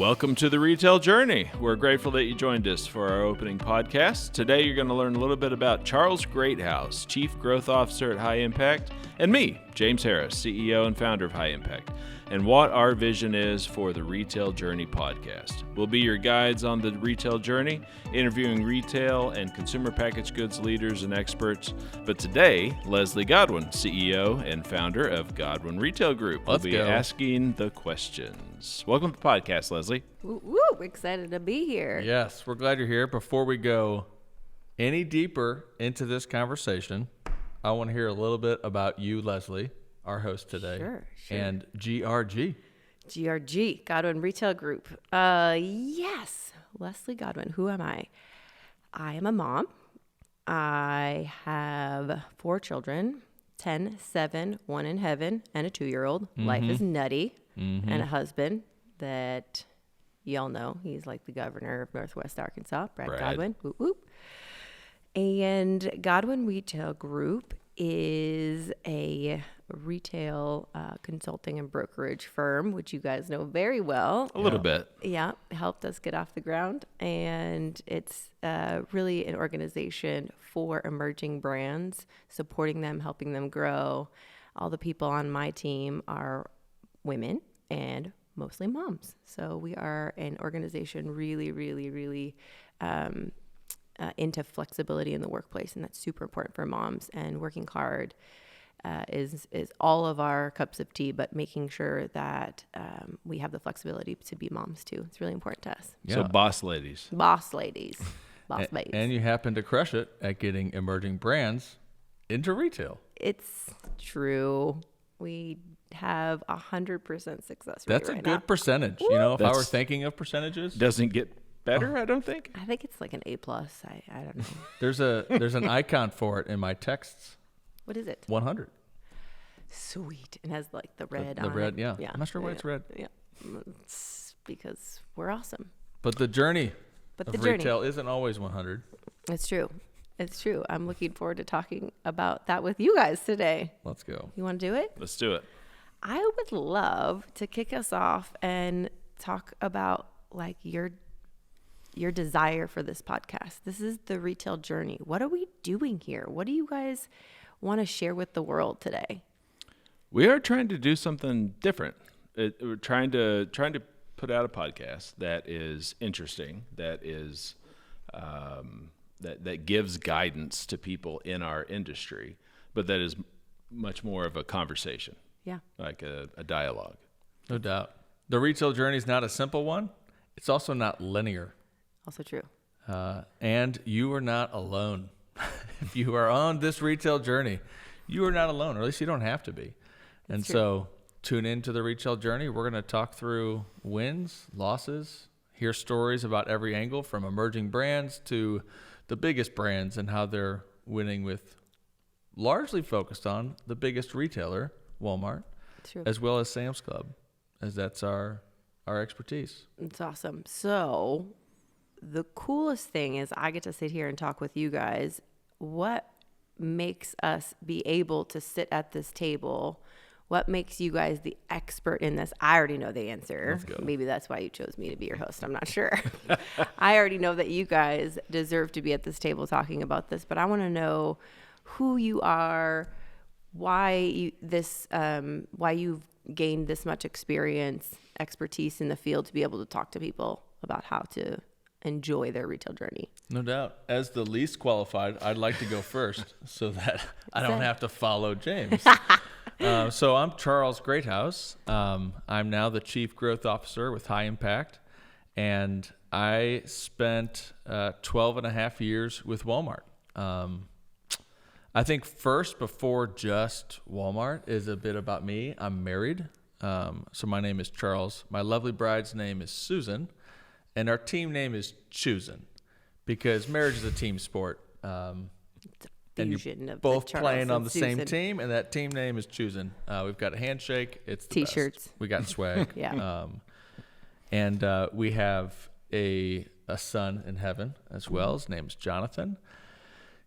Welcome to the Retail Journey. We're grateful that you joined us for our opening podcast. Today you're going to learn a little bit about Charles Greathouse, Chief Growth Officer at High Impact, and me, James Harris, CEO and founder of High Impact, and what our vision is for the Retail Journey podcast. We'll be your guides on the retail journey, interviewing retail and consumer packaged goods leaders and experts. But today, Leslie Godwin, CEO and founder of Godwin Retail Group, will be asking the questions. Welcome to the podcast, Leslie. Woo, excited to be here. Yes, we're glad you're here. Before we go any deeper into this conversation, I want to hear a little bit about you, Leslie, our host today. Sure. And GRG. GRG, Godwin Retail Group. Yes, Leslie Godwin. Who am I? I am a mom. I have 4 children, 10, 7, 1 in heaven, and a 2-year-old. Life is nutty. And a husband that y'all know. He's like the governor of Northwest Arkansas, Brad Godwin. Whoop, whoop. And Godwin Retail Group is a retail consulting and brokerage firm, which you guys know very well. A little bit. Yeah, helped us get off the ground. And it's really an organization for emerging brands, supporting them, helping them grow. All the people on my team are women and mostly moms. So we are an organization really into flexibility in the workplace, and that's super important for moms. And working hard is all of our cups of tea, but making sure that we have the flexibility to be moms too. It's really important to us. Yeah. So boss ladies. Boss babes. And you happen to crush it at getting emerging brands into retail. It's true. We have 100% success rate. That's a good percentage. You know, if I were thinking of percentages, doesn't get better, I don't think. I think it's like an A+. I don't know. There's an icon for it in my texts. What is it? 100. Sweet. It has like the red the on red, it. yeah. I'm not sure why it's red. Yeah. It's because we're awesome. But the journey of retail isn't always 100. It's true. It's true. I'm looking forward to talking about that with you guys today. Let's go. You want to do it? Let's do it. I would love to kick us off and talk about like your desire for this podcast. This is the Retail Journey. What are we doing here? What do you guys want to share with the world today? We are trying to do something different. We're trying to put out a podcast that is interesting, that is that gives guidance to people in our industry, but that is much more of a conversation. Yeah. Like a dialogue. No doubt. The retail journey is not a simple one. It's also not linear. Also true. And you are not alone. If you are on this retail journey, you are not alone, or at least you don't have to be. And so tune into the retail journey. We're going to talk through wins, losses, hear stories about every angle from emerging brands to the biggest brands and how they're winning with largely focused on the biggest retailer, Walmart, as well as Sam's Club, as that's our expertise. It's awesome. So the coolest thing is I get to sit here and talk with you guys. What makes us be able to sit at this table? What makes you guys the expert in this? I already know the answer. Maybe that's why you chose me to be your host. I'm not sure. I already know that you guys deserve to be at this table talking about this, but I want to know who you are, why you've gained this much expertise in the field to be able to talk to people about how to enjoy their retail journey. No doubt. As the least qualified, I'd like to go first so that I don't have to follow James. So I'm Charles Greathouse. I'm now the Chief Growth Officer with High Impact, and I spent 12 and a half years with Walmart. I think first, before just Walmart, is a bit about me. I'm married. So my name is Charles. My lovely bride's name is Susan. And our team name is Choosin', because marriage is a team sport. It's a fusion of both Charles playing on and the Susan. same team, and that team name is Choosin'. We've got a handshake. It's the T-shirts. best. We got swag. Yeah. And we have a son in heaven as well. His name's Jonathan.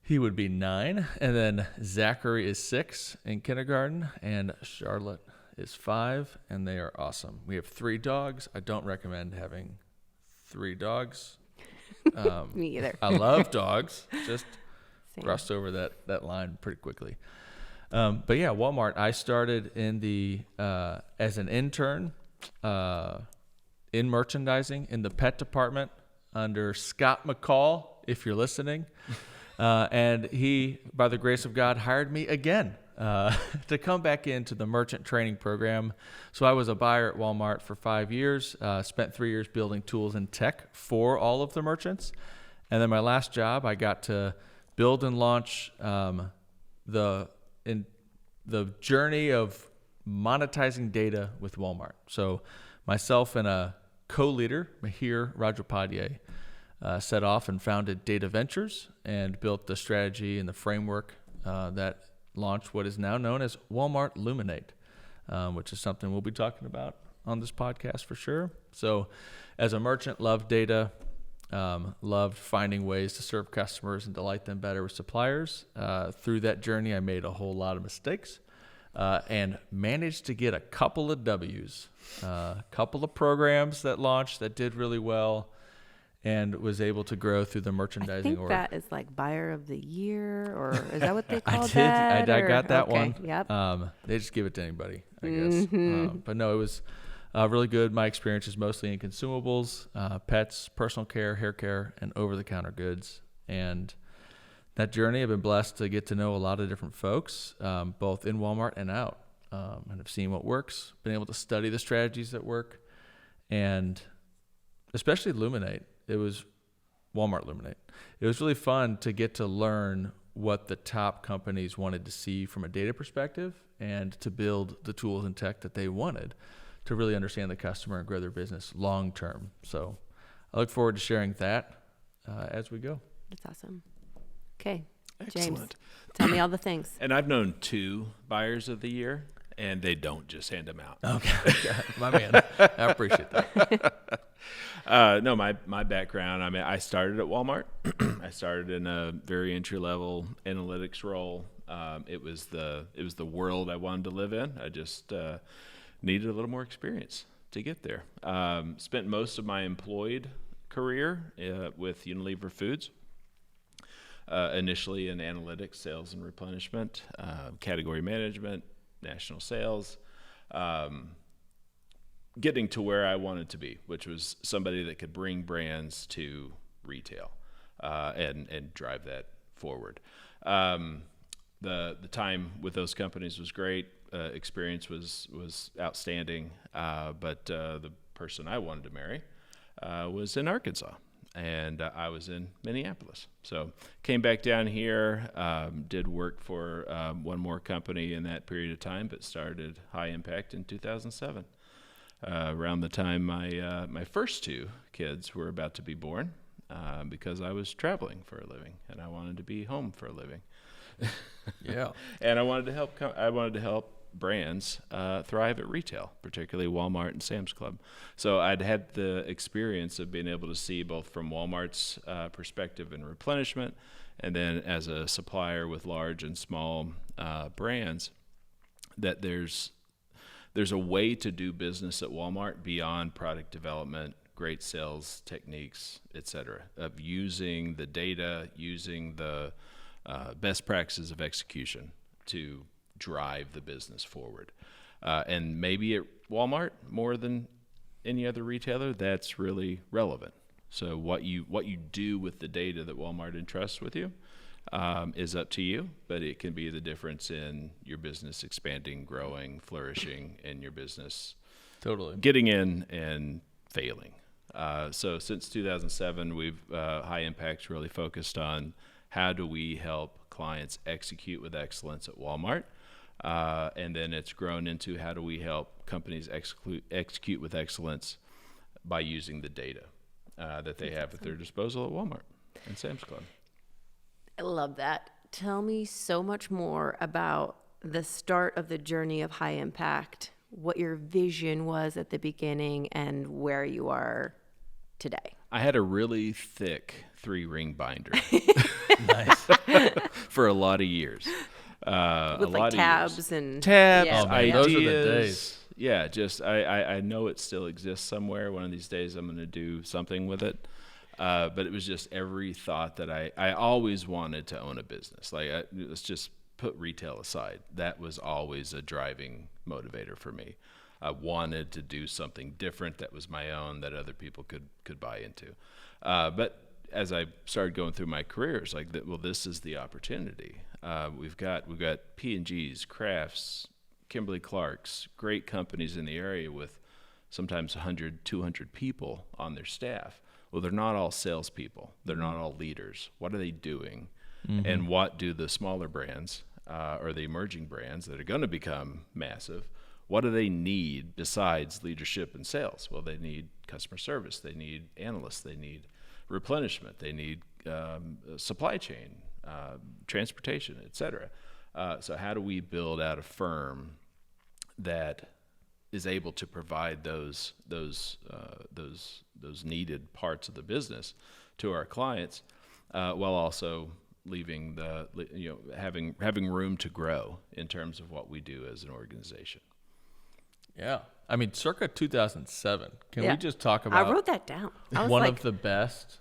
He would be 9. And then Zachary is 6 in kindergarten, and Charlotte is 5, and they are awesome. We have 3 dogs. I don't recommend having 3 dogs. Me either. I love dogs. Just Same. crossed over that line pretty quickly. But yeah, Walmart. I started in the as an intern in merchandising in the pet department under Scott McCall, if you're listening. And he, by the grace of God, hired me again to come back into the merchant training program. So I was a buyer at Walmart for 5 years, spent 3 years building tools and tech for all of the merchants. And then my last job, I got to build and launch the journey of monetizing data with Walmart. So myself and a co-leader, Mahir Rajapadye, set off and founded Data Ventures and built the strategy and the framework that launched what is now known as Walmart Luminate, which is something we'll be talking about on this podcast for sure. So as a merchant, loved data, loved finding ways to serve customers and delight them better with suppliers. Through that journey, I made a whole lot of mistakes and managed to get a couple of W's, a couple of programs that launched that did really well, and was able to grow through the merchandising I think org. that is like buyer of the year, or is that what they call I that? I got that okay. one. Yep. They just give it to anybody, I guess. But no, it was really good. My experience is mostly in consumables, pets, personal care, hair care, and over-the-counter goods. And that journey, I've been blessed to get to know a lot of different folks, both in Walmart and out, and have seen what works, been able to study the strategies that work, and especially Luminate. It was Walmart Luminate. It was really fun to get to learn what the top companies wanted to see from a data perspective and to build the tools and tech that they wanted to really understand the customer and grow their business long term. So I look forward to sharing that as we go. That's awesome. Okay, James, Excellent. tell me all the things. And I've known 2 buyers of the year, and they don't just hand them out. Okay. My man. I appreciate that. No, my background, I mean, I started at Walmart. I started in a very entry-level analytics role. It was the world I wanted to live in. I just needed a little more experience to get there. Spent most of my employed career with Unilever Foods. Initially in analytics, sales and replenishment, category management, national sales, getting to where I wanted to be, which was somebody that could bring brands to retail and drive that forward. The time with those companies was great. Experience was outstanding, but the person I wanted to marry was in Arkansas. And I was in Minneapolis. So came back down here, did work for one more company in that period of time, but started High Impact in 2007. Around the time my first 2 kids were about to be born, because I was traveling for a living and I wanted to be home for a living. Yeah. And I wanted to help brands thrive at retail, particularly Walmart and Sam's Club. So I'd had the experience of being able to see both from Walmart's perspective in replenishment, and then as a supplier with large and small brands, that there's a way to do business at Walmart beyond product development, great sales techniques, et cetera, of using the data, using the best practices of execution to drive the business forward. And maybe at Walmart, more than any other retailer, that's really relevant. So what you do with the data that Walmart entrusts with you is up to you, but it can be the difference in your business expanding, growing, flourishing, and your business Totally getting in and failing. So since 2007, we've High Impact's really focused on how do we help clients execute with excellence at Walmart. And then it's grown into how do we help companies execute with excellence by using the data that they have at their disposal at Walmart and Sam's Club. I love that. Tell me so much more about the start of the journey of High Impact, what your vision was at the beginning, and where you are today. I had a really thick 3-ring binder nice. for a lot of years. With a like lot tabs of years. and Tabs, yeah. Oh, man, ideas. those are the days. Yeah, just I know it still exists somewhere. One of these days I'm going to do something with it. But it was just every thought that I always wanted to own a business. Like, let's just put retail aside. That was always a driving motivator for me. I wanted to do something different that was my own, that other people could buy into. But as I started going through my careers, like, well, this is the opportunity. We've got P&G's, Crafts, Kimberly-Clark's, great companies in the area with sometimes 100, 200 people on their staff. Well, they're not all salespeople. They're not all leaders. What are they doing? Mm-hmm. And what do the smaller brands or the emerging brands that are going to become massive, what do they need besides leadership and sales? Well, they need customer service. They need analysts. They need replenishment. They need supply chain, transportation, et cetera. So how do we build out a firm that is able to provide those needed parts of the business to our clients, while also leaving having room to grow in terms of what we do as an organization. Yeah. I mean, circa 2007. Can we just talk about I wrote that down. I was one like, of the best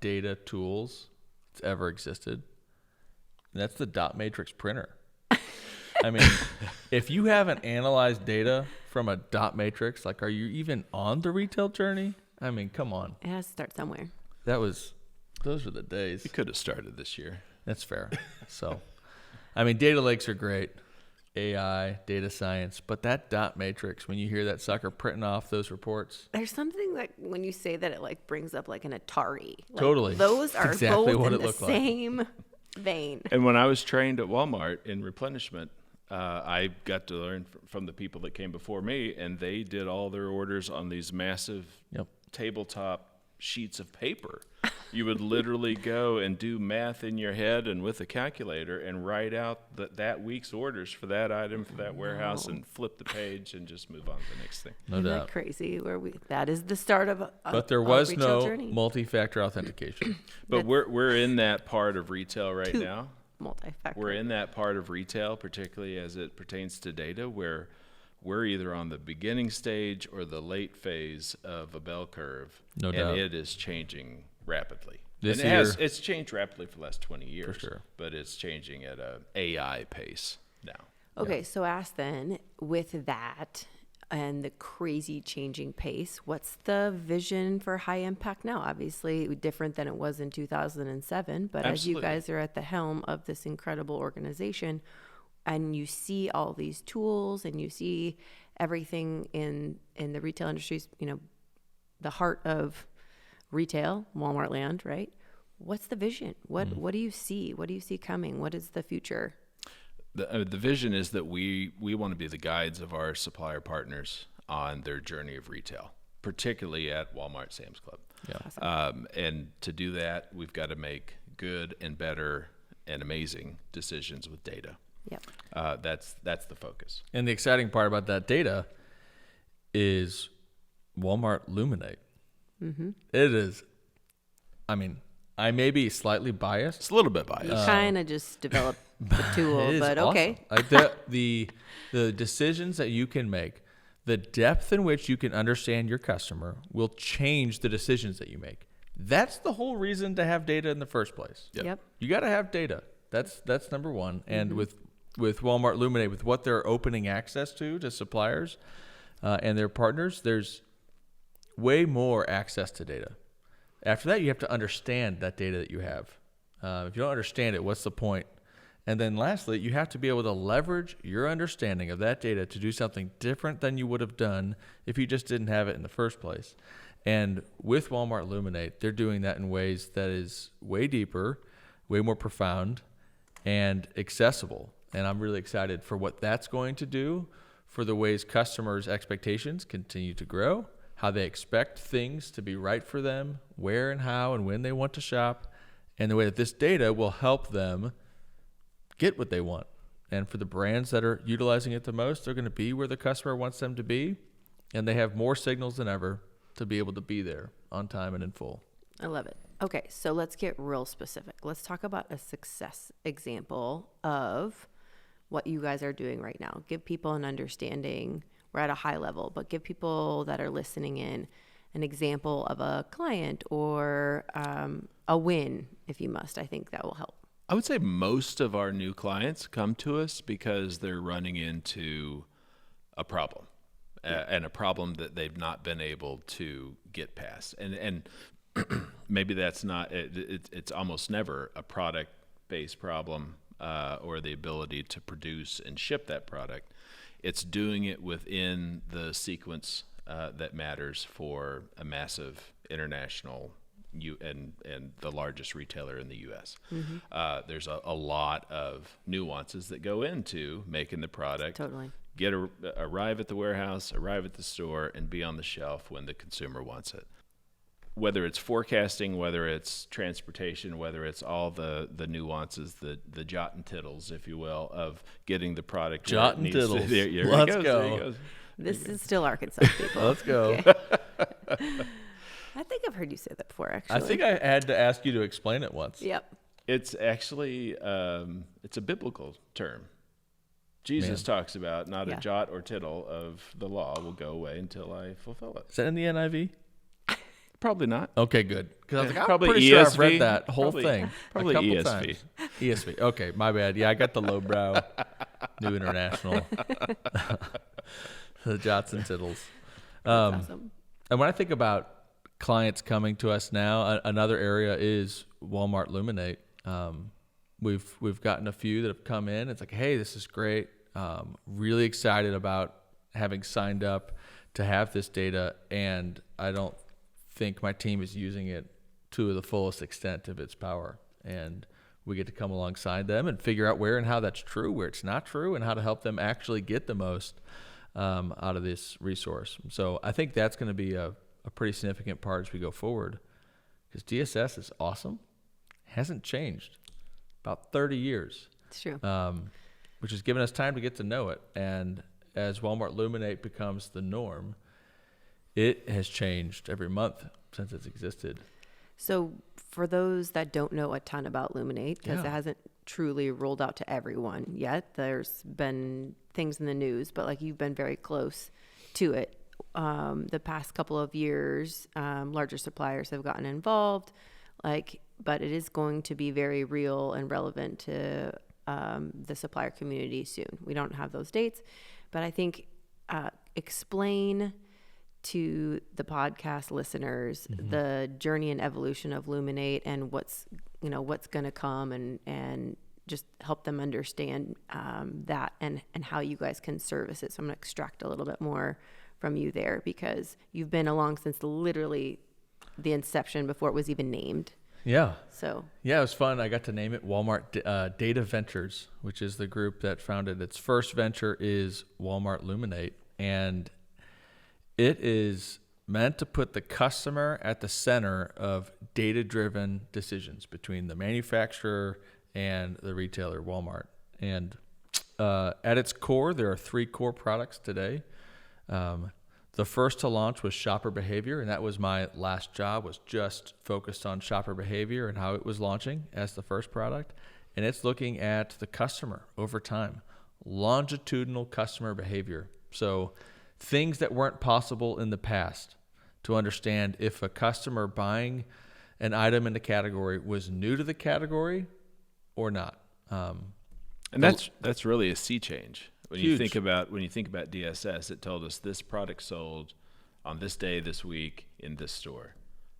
data tools that's ever existed? And that's the dot matrix printer. I mean, if you haven't analyzed data from a dot matrix, are you even on the retail journey? I mean, come on. it has to start somewhere. Those were the days. We could have started this year. That's fair. So, I mean, data lakes are great. AI, data science, but that dot matrix, when you hear that sucker printing off those reports. There's something like when you say that it brings up like an Atari. Totally. Those are exactly both what in it the looked like. same vein. And when I was trained at Walmart in replenishment, I got to learn from the people that came before me, and they did all their orders on these massive tabletop sheets of paper. You would literally go and do math in your head and with a calculator and write out that week's orders for that item for that warehouse and flip the page and just move on to the next thing. No Isn't doubt. that crazy? That is the start of But there was retail no journey. multi-factor authentication. But we're in that part of retail right now. Multi-factor. We're in that part of retail, particularly as it pertains to data, where we're either on the beginning stage or the late phase of a bell curve. No doubt. And it is changing rapidly. This and year, it's changed rapidly for the last 20 years. For sure. But it's changing at a AI pace now. Okay, so ask then, with that and the crazy changing pace, what's the vision for High Impact now? Obviously different than it was in 2007, but Absolutely. as you guys are at the helm of this incredible organization and you see all these tools and you see everything in the retail industries, the heart of retail, Walmart land, right? What's the vision? What do you see? What do you see coming? What is the future? The vision is that we want to be the guides of our supplier partners on their journey of retail, particularly at Walmart, Sam's Club. Yeah. Awesome. And to do that, we've got to make good and better and amazing decisions with data. Yep. That's the focus. And the exciting part about that data is Walmart Luminate. Mm-hmm. It is, I mean, I may be slightly biased. It's a little bit biased. You kind of just developed the tool, It is but okay. awesome. The decisions that you can make, the depth in which you can understand your customer will change the decisions that you make. That's the whole reason to have data in the first place. Yep. You got to have data. That's number one. And with Walmart Luminate, with what they're opening access to suppliers and their partners, there's way more access to data. After that, you have to understand that data that you have. If you don't understand it, what's the point? And then lastly, you have to be able to leverage your understanding of that data to do something different than you would have done if you just didn't have it in the first place. And with Walmart Luminate, they're doing that in ways that is way deeper, way more profound, and accessible. And I'm really excited for what that's going to do for the ways customers' expectations continue to grow, how they expect things to be right for them, where and how and when they want to shop, and the way that this data will help them get what they want. And for the brands that are utilizing it the most, they're going to be where the customer wants them to be, and they have more signals than ever to be able to be there on time and in full. I love it. Okay, so let's get real specific. Let's talk about a success example of what you guys are doing right now. Give people an understanding. We're at a high level, but give people that are listening in an example of a client or a win, if you must. I think that will help. I would say most of our new clients come to us because they're running into a problem, and a problem that they've not been able to get past. And maybe that's not, it's almost never a product-based problem or the ability to produce and ship that product. It's doing it within the sequence that matters for a massive international and the largest retailer in the U.S. Mm-hmm. There's a lot of nuances that go into making the product Totally. Arrive at the warehouse, arrive at the store, and be on the shelf when the consumer wants it. Whether it's forecasting, whether it's transportation, whether it's all the nuances, the jot and tittles, if you will, of getting the product jot and tittles. Let's go. This is still Arkansas, people. Let's go. Okay. I think I've heard you say that before, actually. I think I had to ask you to explain it once. Yep. It's actually it's a biblical term. Jesus talks about not a jot or tittle of the law will go away until I fulfill it. Is that in the NIV? Probably not. Okay, good. Because I was like, probably I'm pretty ESV. sure I've read that whole thing Probably a couple ESV. times. ESV. Okay, my bad. Yeah, I got the lowbrow, New International, the jots and tittles. That's awesome. And when I think about clients coming to us now, another area is Walmart Luminate. We've gotten a few that have come in. It's like, hey, this is great. Really excited about having signed up to have this data, and I don't think my team is using it to the fullest extent of its power. And we get to come alongside them and figure out where and how that's true, where it's not true, and how to help them actually get the most out of this resource. So I think that's going to be a pretty significant part as we go forward, because DSS is awesome. Hasn't changed about 30 years. It's true. Which has given us time to get to know it. And as Walmart Luminate becomes the norm, it has changed every month since it's existed. So for those that don't know a ton about Luminate, because it hasn't truly rolled out to everyone yet, there's been things in the news, but like you've been very close to it. The past couple of years, larger suppliers have gotten involved, but it is going to be very real and relevant to the supplier community soon. We don't have those dates, but I think explain to the podcast listeners the journey and evolution of Luminate and what's going to come, and just help them understand that and how you guys can service it. So I'm going to extract a little bit more from you there, because you've been along since literally the inception before it was even named. Yeah. So yeah, it was fun. I got to name it Walmart Data Ventures, which is the group that founded its first venture is Walmart Luminate, and it is meant to put the customer at the center of data-driven decisions between the manufacturer and the retailer, Walmart. And at its core, there are 3 core products today. The first to launch was shopper behavior, and that was my last job, was just focused on shopper behavior and how it was launching as the first product. And it's looking at the customer over time, longitudinal customer behavior. So things that weren't possible in the past, to understand if a customer buying an item in the category was new to the category or not. And that's really a sea change. When Huge. you think about DSS, it told us this product sold on this day, this week, in this store,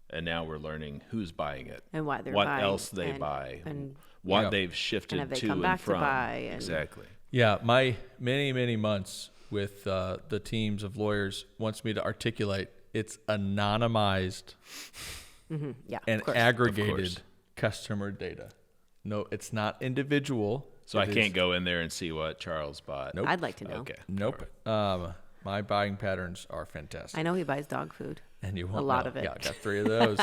and now we're learning who's buying it and why they're what buying, else they buy, and what they've shifted and have they to come back and from. to buy, and exactly. Yeah, my many months with the teams of lawyers wants me to articulate it's anonymized and aggregated customer data. No, it's not individual. So I can't go in there and see what Charles bought. Nope. I'd like to know. Okay. Nope. My buying patterns are fantastic. I know he buys dog food. And you want a lot of it. Yeah, I got 3 of those.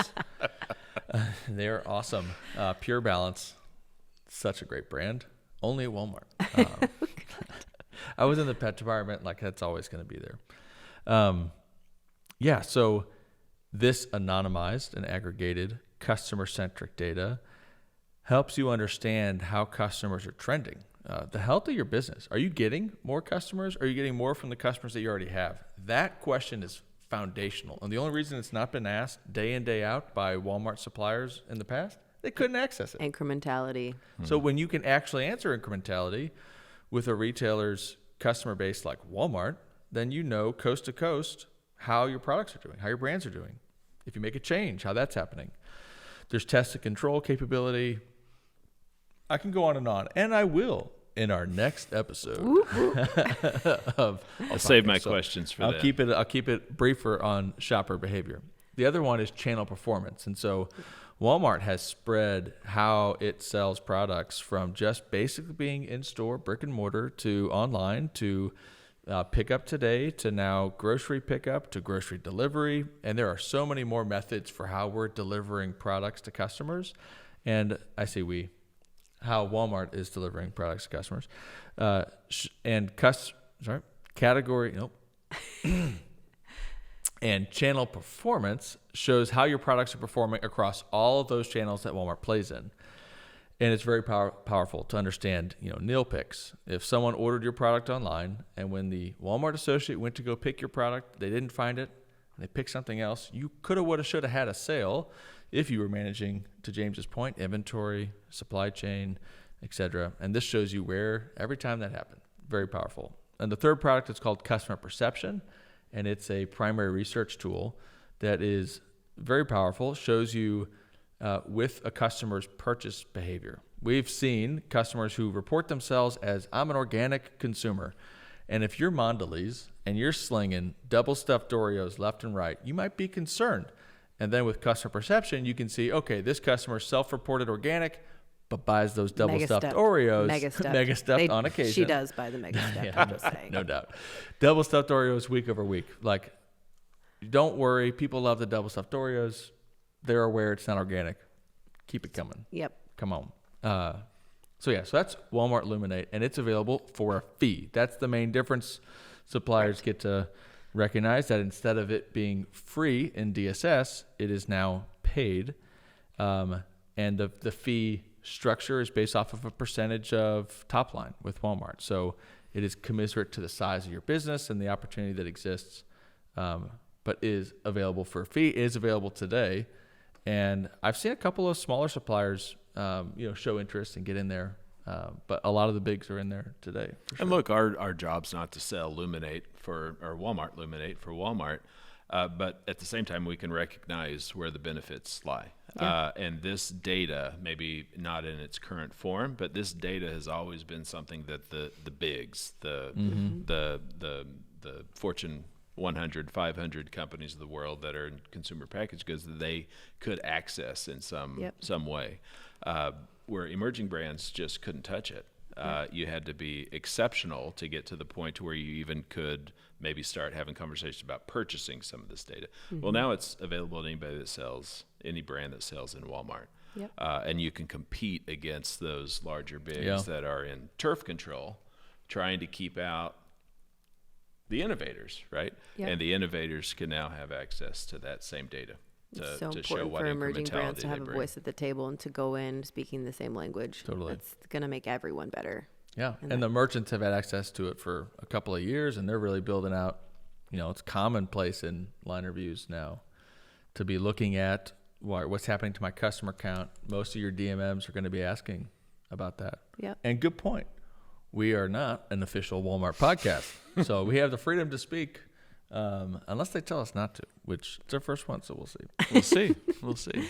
They're awesome. Pure Balance, such a great brand. Only at Walmart. I was in the pet department, like that's always going to be there. Yeah, so this anonymized and aggregated customer-centric data helps you understand how customers are trending, the health of your business. Are you getting more customers? Are you getting more from the customers that you already have? That question is foundational. And the only reason it's not been asked day in, day out by Walmart suppliers in the past, they couldn't access it. Incrementality. So when you can actually answer incrementality with a retailer's customer base like Walmart, then you know coast to coast how your products are doing, how your brands are doing. If you make a change, how that's happening. There's test and control capability. I can go on, and I will in our next episode of I'll save my questions for that. I'll keep it briefer on shopper behavior. The other one is channel performance. And so Walmart has spread how it sells products from just basically being in store, brick and mortar, to online, to pick up today, to now grocery pickup, to grocery delivery. And there are so many more methods for how we're delivering products to customers. And I say how Walmart is delivering products to customers. And channel performance shows how your products are performing across all of those channels that Walmart plays in. And it's very powerful to understand, nil picks. If someone ordered your product online and when the Walmart associate went to go pick your product, they didn't find it, and they picked something else, you coulda, woulda, shoulda had a sale if you were managing, to James's point, inventory, supply chain, etc. And this shows you where every time that happened. Very powerful. And the third product is called Customer Perception, and it's a primary research tool that is very powerful. Shows you with a customer's purchase behavior. We've seen customers who report themselves as, I'm an organic consumer. And if you're Mondelez and you're slinging double stuffed Oreos left and right, you might be concerned. And then with customer perception, you can see, okay, this customer self-reported organic, but buys those double stuffed Oreos, mega stuffed on occasion. She does buy the mega stuffed, I'm just saying. No doubt. Double stuffed Oreos week over week. Like, don't worry, people love the double stuffed Oreos. They're aware it's not organic. Keep it coming. Yep. Come on. So that's Walmart Luminate, and it's available for a fee. That's the main difference. Suppliers get to recognize that instead of it being free in DSS, it is now paid. And the fee structure is based off of a percentage of top line with Walmart. So it is commensurate to the size of your business and the opportunity that exists, but is available for a fee, is available today. And I've seen a couple of smaller suppliers, show interest and get in there. But a lot of the bigs are in there today. For sure. And look, our job's not to sell Luminate or Walmart Luminate for Walmart, but at the same time, we can recognize where the benefits lie. Yeah. And this data, maybe not in its current form, but this data has always been something that the bigs, the Fortune 100, 500 companies of the world that are in consumer packaged goods, that they could access in some way. Where emerging brands just couldn't touch it. You had to be exceptional to get to the point to where you even could maybe start having conversations about purchasing some of this data. Mm-hmm. Well, now it's available to anybody that sells, any brand that sells in Walmart. Yep. And you can compete against those larger bigs that are in turf control, trying to keep out the innovators, right? Yep. And the innovators can now have access to that same data. It's so important for emerging brands to have a voice at the table and to go in speaking the same language. Totally. That's going to make everyone better. Yeah. And the merchants have had access to it for a couple of years, and they're really building out, it's commonplace in line reviews now to be looking at what's happening to my customer count. Most of your DMMs are going to be asking about that. Yeah. And good point. We are not an official Walmart podcast, so we have the freedom to speak. Unless they tell us not to, which it's our first one, so we'll see. We'll see.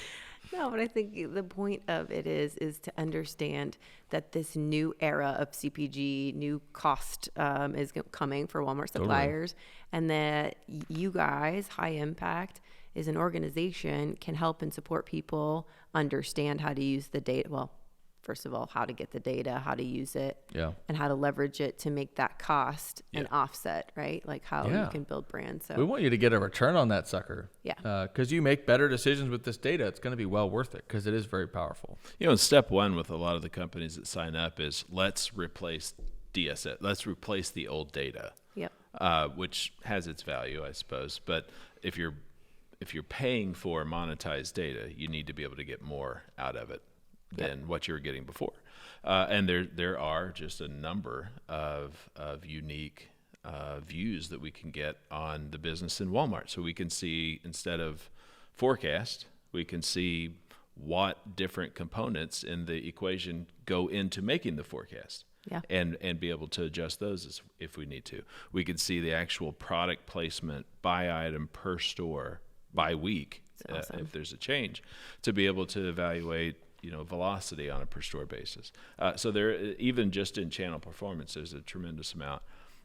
No, but I think the point of it is to understand that this new era of CPG, new cost is coming for Walmart suppliers, and that you guys, High Impact, is an organization, can help and support people understand how to use the data. Well, first of all, how to get the data, how to use it, and how to leverage it to make that cost an offset, right? Like how you can build brands. So we want you to get a return on that sucker. Yeah. Because you make better decisions with this data, it's going to be well worth it because it is very powerful. Step one with a lot of the companies that sign up is let's replace DSS. Let's replace the old data. Yep. Which has its value, I suppose. But if you're paying for monetized data, you need to be able to get more out of it. than what you were getting before. And there are just a number of unique views that we can get on the business in Walmart. So we can see, instead of forecast, we can see what different components in the equation go into making the forecast. Yeah. And be able to adjust those if we need to. We could see the actual product placement by item per store by week, awesome. if there's a change, to be able to evaluate velocity on a per store basis. So there, even just in channel performance, there's a tremendous amount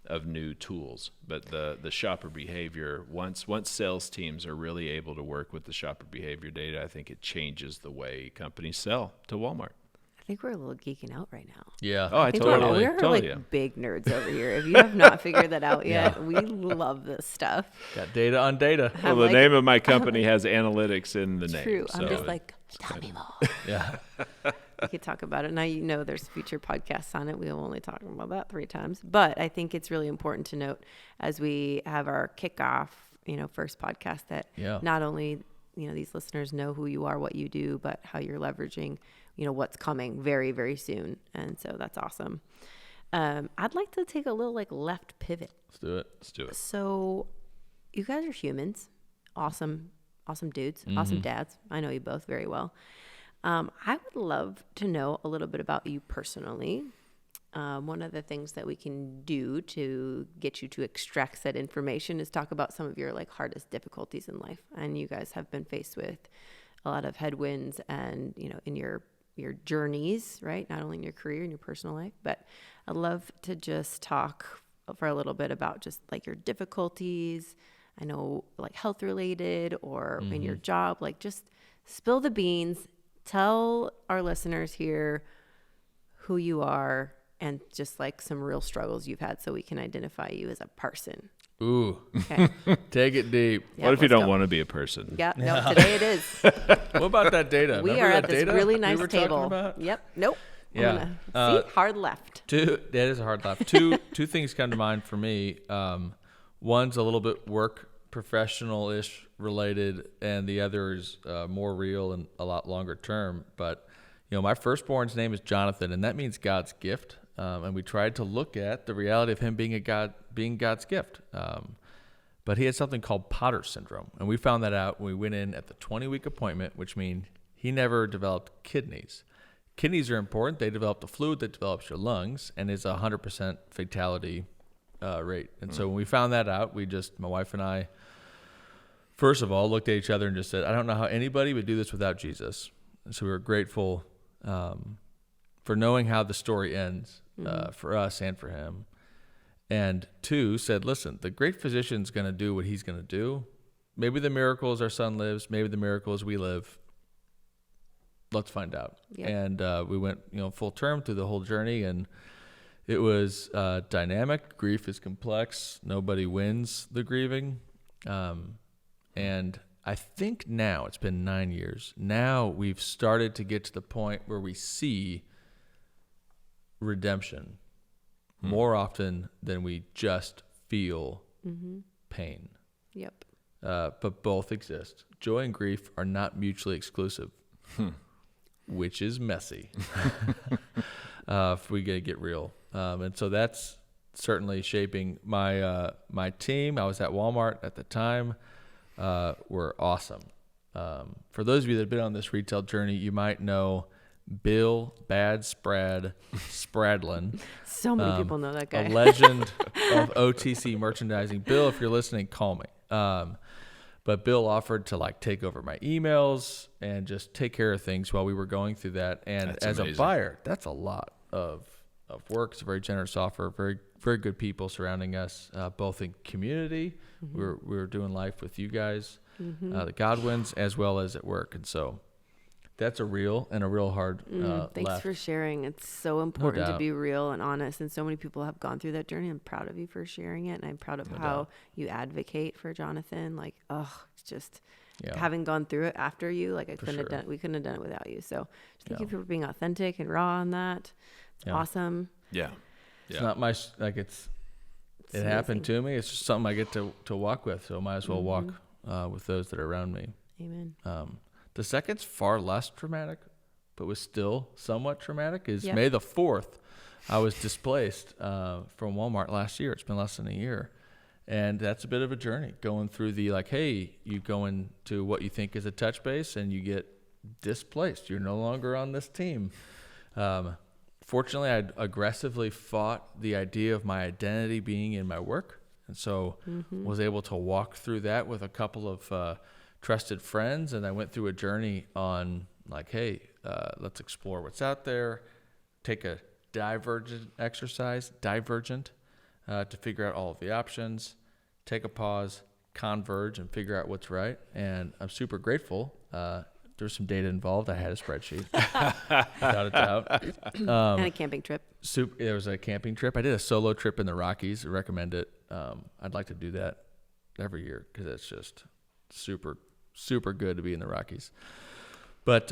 of new tools. But the shopper behavior, once sales teams are really able to work with the shopper behavior data, I think it changes the way companies sell to Walmart. I think we're a little geeking out right now. Yeah. Oh, I totally. We're big nerds over here. If you have not figured that out yet, we love this stuff. Got data on data. Well, the name of my company has analytics in the name. True. So I'm just like, tell me more. Yeah. We could talk about it. Now, there's future podcasts on it. We'll only talk about that 3 times. But I think it's really important to note as we have our kickoff, first podcast, that not only, these listeners know who you are, what you do, but how you're leveraging, what's coming very, very soon. And so that's awesome. I'd like to take a little left pivot. Let's do it. So you guys are humans. Awesome dudes, awesome dads. I know you both very well. I would love to know a little bit about you personally. One of the things that we can do to get you to extract that information is talk about some of your hardest difficulties in life. And you guys have been faced with a lot of headwinds and, in your journeys, right? Not only in your career and your personal life, but I'd love to just talk for a little bit about just your difficulties. I know health related or in your job, just spill the beans. Tell our listeners here who you are and just some real struggles you've had so we can identify you as a person. Ooh. Okay. Take it deep. Yeah, what if you don't want to be a person? Yeah, no, today it is. What about that data? We Remember are at that this data really nice we were table. talking about? Yep. Nope. Yeah. See, hard left. That is a hard left. Two things come to mind for me. One's a little bit work professional-ish related, and the other is more real and a lot longer term. But my firstborn's name is Jonathan, and that means God's gift. And we tried to look at the reality of him being God's gift. But he had something called Potter syndrome, and we found that out when we went in at the 20-week appointment, which means he never developed kidneys. Kidneys are important. They develop the fluid that develops your lungs, and is a 100% fatality rate. And so when we found that out, my wife and I, first of all, looked at each other and just said, I don't know how anybody would do this without Jesus. And so we were grateful for knowing how the story ends for us and for him. And 2, said, listen, the great physician's going to do what he's going to do. Maybe the miracle is our son lives. Maybe the miracle is we live. Let's find out. Yep. And we went, full term through the whole journey, and it was dynamic. Grief is complex. Nobody wins the grieving. And I think now, it's been 9 years. Now we've started to get to the point where we see redemption more often than we just feel pain. Yep. But both exist. Joy and grief are not mutually exclusive, which is messy if we get real. And so that's certainly shaping my team. I was at Walmart at the time. Were awesome. For those of you that have been on this retail journey, you might know Bill Bad Sprad Spradlin. So many people know that guy. A legend of OTC merchandising. Bill, if you're listening, call me. But Bill offered to take over my emails and just take care of things while we were going through that. And that's as amazing. A buyer, that's a lot of work. It's a very generous offer. Very, very good people surrounding us, both in community. We were doing life with you guys, the Godwins, as well as at work. And so that's a real hard Thanks left. for sharing. It's so important to doubt. be real and honest. And so many people have gone through that journey. I'm proud of you for sharing it. And I'm proud of how you advocate for Jonathan. It's just having gone through it after you, we couldn't have done it without you. So thank you for being authentic and raw on that. It's awesome. Yeah. It's not my, it happened to me. It's just something I get to walk with. So I might as well walk with those that are around me. Amen. The second's far less dramatic, but was still somewhat traumatic, is Yep. May the 4th, I was displaced from Walmart last year. It's been less than a year. And that's a bit of a journey, going through the hey, you go into what you think is a touch base and you get displaced. You're no longer on this team. Fortunately, I aggressively fought the idea of my identity being in my work. And so was able to walk through that with a couple of trusted friends. And I went through a journey on hey, let's explore what's out there, take a divergent exercise, to figure out all of the options, take a pause, converge, and figure out what's right. And I'm super grateful. There's some data involved. I had a spreadsheet, without a doubt. And a camping trip. There was a camping trip. I did a solo trip in the Rockies. I recommend it. I'd like to do that every year because it's just super, super good to be in the Rockies. But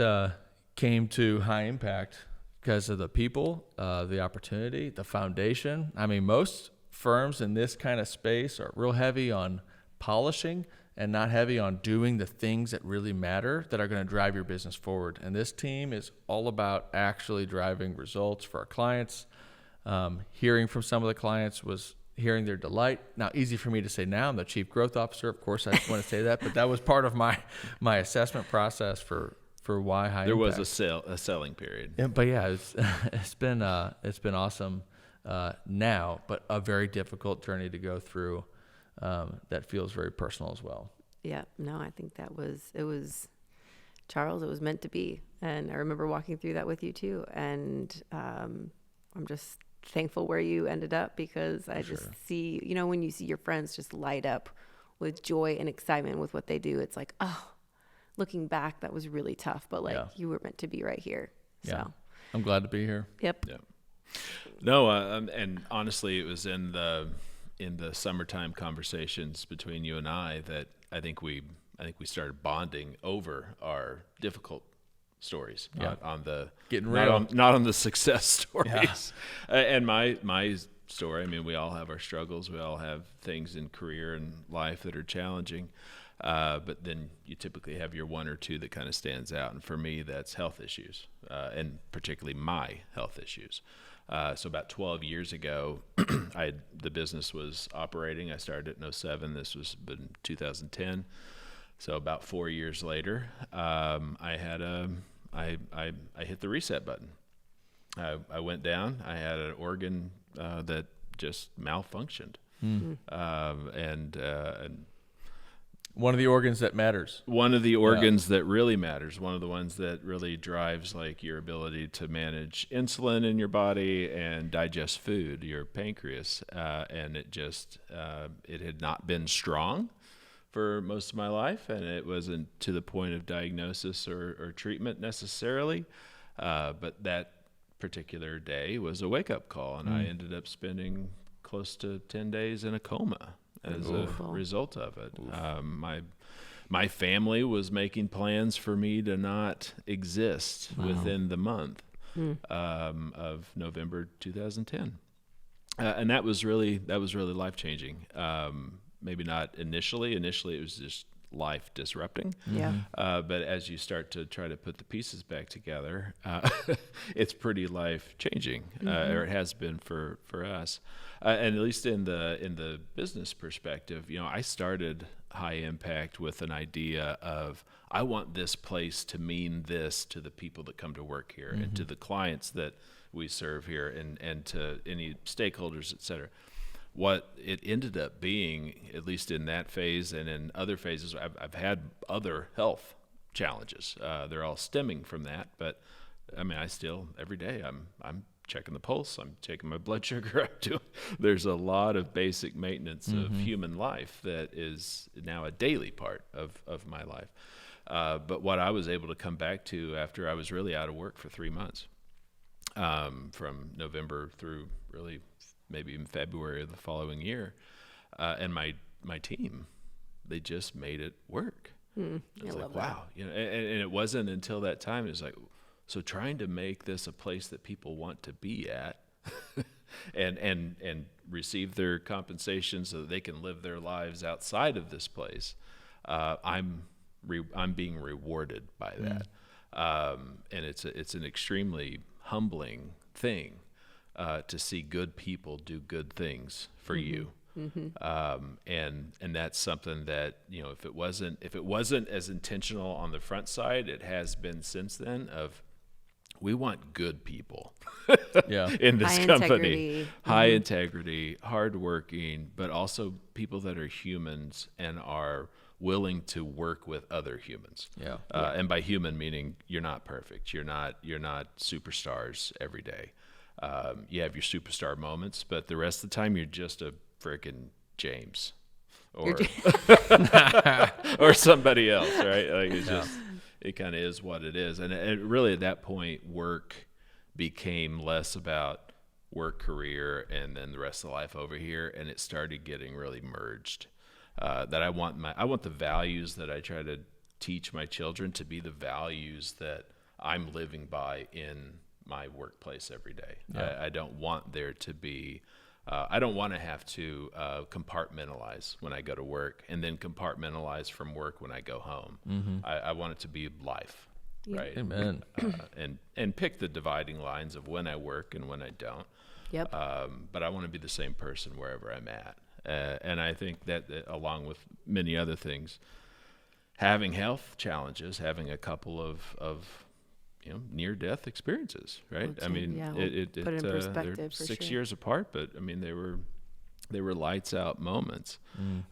came to high impact because of the people, the opportunity, the foundation. I mean, most firms in this kind of space are real heavy on polishing and not heavy on doing the things that really matter that are going to drive your business forward. And this team is all about actually driving results for our clients. Hearing from some of the clients was hearing their delight. Now, easy for me to say now. I'm the Chief Growth Officer. Of course, I just want to say that, but that was part of my assessment process for why high There impact. was a selling period. Yeah, but yeah, it's been awesome now, but a very difficult journey to go through that feels very personal as well. Yeah, no, I think it was Charles, it was meant to be. And I remember walking through that with you too. And I'm just thankful where you ended up because I just see, when you see your friends just light up with joy and excitement with what they do, it's like, oh, looking back, that was really tough, but you were meant to be right here. Yeah. So I'm glad to be here. Yep. Yeah. No, and honestly, it was in the summertime conversations between you and I that I think we started bonding over our difficult stories. Yeah. On the Getting real. not on the success stories. Yeah. And my story, I mean, we all have our struggles. We all have things in career and life that are challenging. But then you typically have your one or two that kind of stands out. And for me, that's health issues, and particularly my health issues. So about 12 years ago, the business was operating. I started it in 2007. This was in 2010. So about 4 years later, I hit the reset button. I went down. I had an organ that just malfunctioned, and one of the organs that matters. One of the organs that really matters. One of the ones that really drives your ability to manage insulin in your body and digest food, your pancreas. And it had not been strong for most of my life, and it wasn't to the point of diagnosis or treatment necessarily. But that particular day was a wake-up call, and I ended up spending close to 10 days in a coma as a result of it. My family was making plans for me to not exist within the month of November 2010, and that was really life-changing. Maybe not initially. Initially, it was just life disrupting. Yeah. But as you start to try to put the pieces back together, it's pretty life changing, or it has been for us. And at least in the business perspective, I started High Impact with an idea of, I want this place to mean this to the people that come to work here and to the clients that we serve here and to any stakeholders, et cetera. What it ended up being, at least in that phase and in other phases, I've had other health challenges. They're all stemming from that, but I mean, I still every day I'm checking the pulse, I'm checking my blood sugar. There's a lot of basic maintenance of human life that is now a daily part of my life. But what I was able to come back to after I was really out of work for 3 months, from November through really maybe even February of the following year, and my team, they just made it work. I was like, wow, and it wasn't until that time it was like, so trying to make this a place that people want to be at, and receive their compensation so that they can live their lives outside of this place. I'm being rewarded by that. And it's an extremely humbling thing to see good people do good things for you. And that's something that, if it wasn't as intentional on the front side, it has been since then. We want good people in this High company. integrity. High integrity, hardworking, but also people that are humans and are willing to work with other humans. And by human meaning you're not perfect. You're not superstars every day. You have your superstar moments, but the rest of the time you're just a freaking James or or somebody else, right? Like it's just, it kind of is what it is. And it really at that point, work became less about work, career, and then the rest of the life over here. And it started getting really merged. That I want the values that I try to teach my children to be the values that I'm living by in my workplace every day. I don't want there to be, I don't want to have to compartmentalize when I go to work and then compartmentalize from work when I go home. I want it to be life, right? Amen. And pick the dividing lines of when I work and when I don't. But I want to be the same person wherever I'm at. And I think that along with many other things, having health challenges, having a couple of near-death experiences, right? I mean, put it in perspective. They're for 6 sure. years apart, but I mean they were lights out moments, and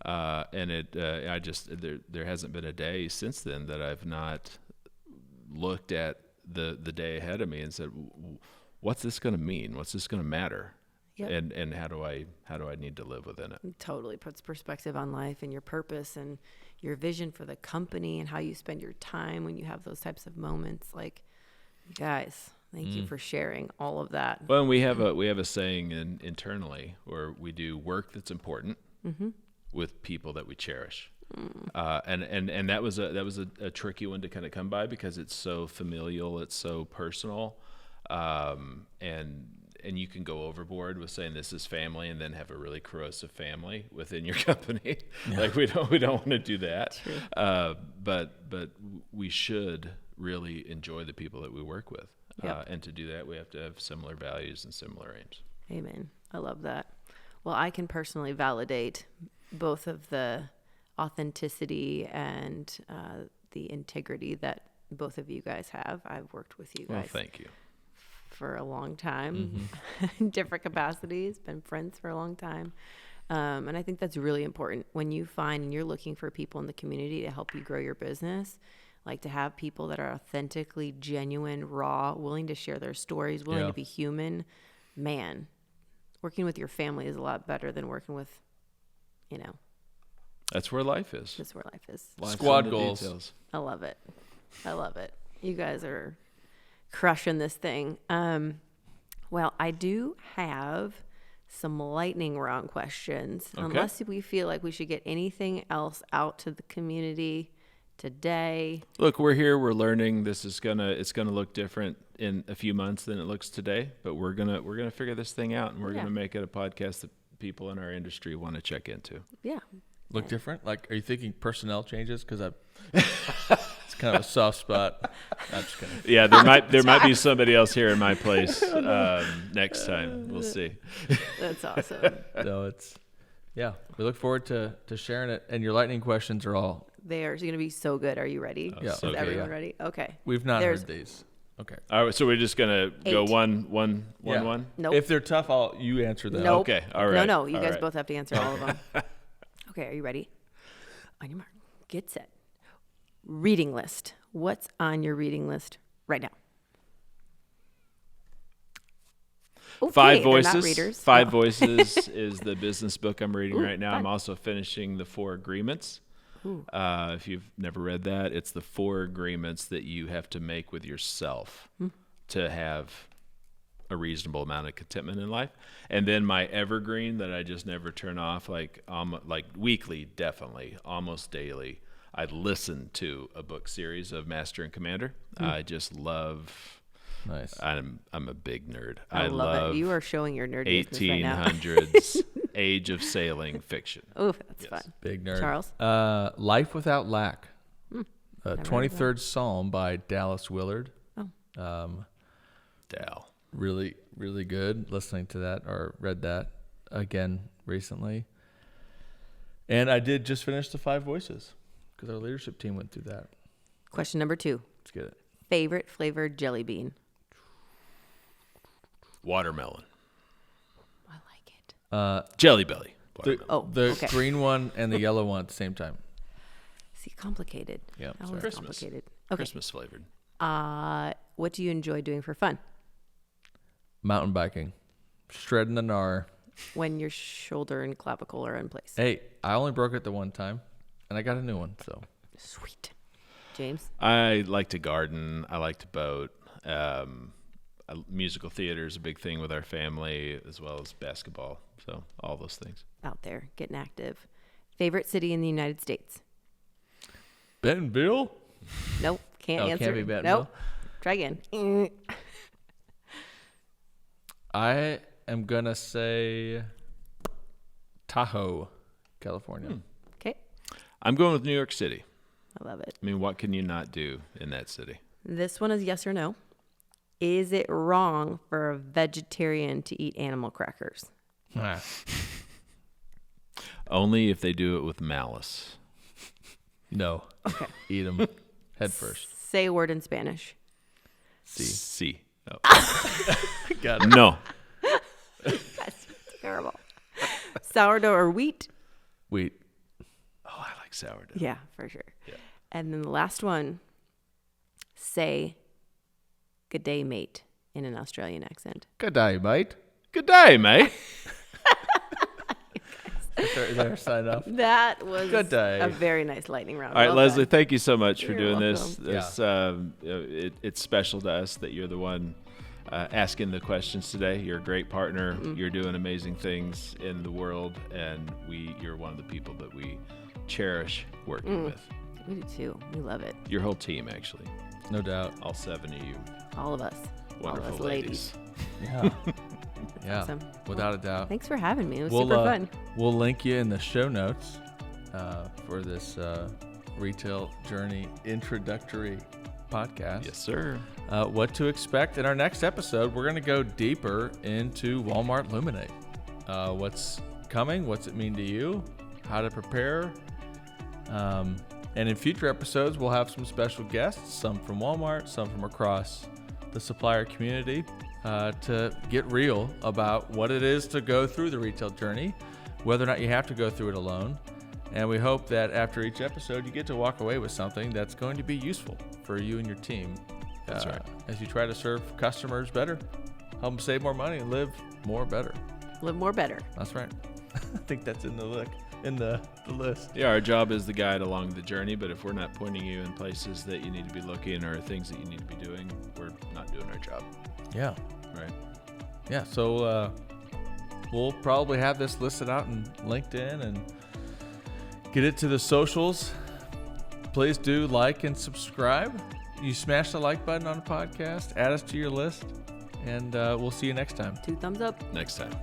there hasn't been a day since then that I've not looked at the day ahead of me and said, what's this going to mean? What's this going to matter? And how do I need to live within it? It totally puts perspective on life and your purpose and your vision for the company and how you spend your time when you have those types of moments. Like, guys, thank you for sharing all of that. Well, and we have a saying internally where we do work that's important with people that we cherish. And that was a tricky one to kind of come by because it's so familial, it's so personal, and you can go overboard with saying this is family and then have a really corrosive family within your company. Like we don't want to do that. But we should really enjoy the people that we work with. And to do that, we have to have similar values and similar aims. Amen. I love that. Well, I can personally validate both of the authenticity and the integrity that both of you guys have. I've worked with you guys. Well, thank you. For a long time, in different capacities, been friends for a long time. And I think that's really important when you find and you're looking for people in the community to help you grow your business, like to have people that are authentically genuine, raw, willing to share their stories, willing to be human. Man, working with your family is a lot better than working with, That's where life is. That's where life is. Squad goals. Details. I love it. You guys are crushing this thing. Well, I do have some lightning round questions. Okay. Unless we feel like we should get anything else out to the community today. Look, we're here. We're learning. It's gonna look different in a few months than it looks today. But we're gonna figure this thing out, and we're gonna make it a podcast that people in our industry want to check into. Yeah. Look different? Like, are you thinking personnel changes? Because it's kind of a soft spot. I'm just kidding. Yeah, there might be somebody else here in my place next time. We'll see. That's awesome. No, we look forward to sharing it. And your lightning questions are all. They are going to be so good. Are you ready? Yeah. Is everyone ready? Okay. We've not heard these. Okay. All right, so we're just gonna go 8. one. Nope. If they're tough, you answer them. Nope. Okay. All right. No. You All guys right. both have to answer all of them. Okay. Are you ready? On your mark. Get set. Reading list. What's on your reading list right now? Okay, 5 they're not Voices. readers. 5 No. Voices is the business book I'm reading right now. fun. I'm also finishing The 4 Agreements. If you've never read that, it's the 4 agreements that you have to make with yourself to have a reasonable amount of contentment in life. And then my evergreen that I just never turn off, like weekly, definitely, almost daily, I listen to a book series of Master and Commander. I just love. Nice. I'm a big nerd. I love it. You are showing your nerdiness right now. 1800s age of sailing fiction. Oh, that's fun. Big nerd. Charles? Life without lack. Never heard of 23rd Psalm by Dallas Willard. Oh. Dal. Really, really good. Listening to that or read that again recently. And I did just finish the 5 Voices because our leadership team went through that. Question number 2. Let's get it. Favorite flavored jelly bean? Watermelon. I like it. Jelly Belly. The Oh, okay. green one and the yellow one at the same time. See, complicated. Yeah, That sorry. one's Christmas. complicated. Okay. Christmas flavored. What do you enjoy doing for fun? Mountain biking. Shredding the gnar. When your shoulder and clavicle are in place. Hey, I only broke it the one time, and I got a new one, so. Sweet. James? I like to garden. I like to boat. Musical theater is a big thing with our family, as well as basketball. So all those things. Out there, getting active. Favorite city in the United States? Bentonville? Nope. Can't Oh, answer. can't be Bentonville. Nope. Try again. I am going to say Tahoe, California. Okay. I'm going with New York City. I love it. I mean, what can you not do in that city? This one is yes or no. Is it wrong for a vegetarian to eat animal crackers? Ah. Only if they do it with malice. No. Okay. Eat them head first. Say a word in Spanish. C. Oh. Got it. No. That's terrible. Sourdough or wheat? Wheat. Oh, I like sourdough. Yeah, for sure. Yeah. And then the last one, say good day, mate, in an Australian accent. Good day, mate. Good day, mate. There, sign off. That was Good day. a very nice lightning round. All right, Well Leslie, done. thank you so much for You're doing welcome. this. It's special to us that you're the one asking the questions today. You're a great partner. Mm-hmm. You're doing amazing things in the world, and you're one of the people that we cherish working with. We do too. We love it. Your whole team, actually. No doubt. All 7 of you. All of us. Wonderful All of us ladies. Yeah. Yeah. Awesome. Without a doubt. Thanks for having me. It was We'll, super fun. We'll link you in the show notes for this retail journey introductory podcast. Yes, sir. What to expect in our next episode. We're going to go deeper into Walmart Luminate. What's coming? What's it mean to you? How to prepare? And in future episodes, we'll have some special guests, some from Walmart, some from across the supplier community, to get real about what it is to go through the retail journey, whether or not you have to go through it alone. And we hope that after each episode, you get to walk away with something that's going to be useful for you and your team. That's right. As you try to serve customers better, help them save more money and live more better. Live more better. That's right. I think that's in the list. Yeah, our job is the guide along the journey, but if we're not pointing you in places that you need to be looking or things that you need to be doing, we're not doing our job. Yeah. Right. Yeah. So we'll probably have this listed out in LinkedIn and get it to the socials. Please do like and subscribe. You smash the like button on the podcast, add us to your list, and we'll see you next time. 2 thumbs up. Next time.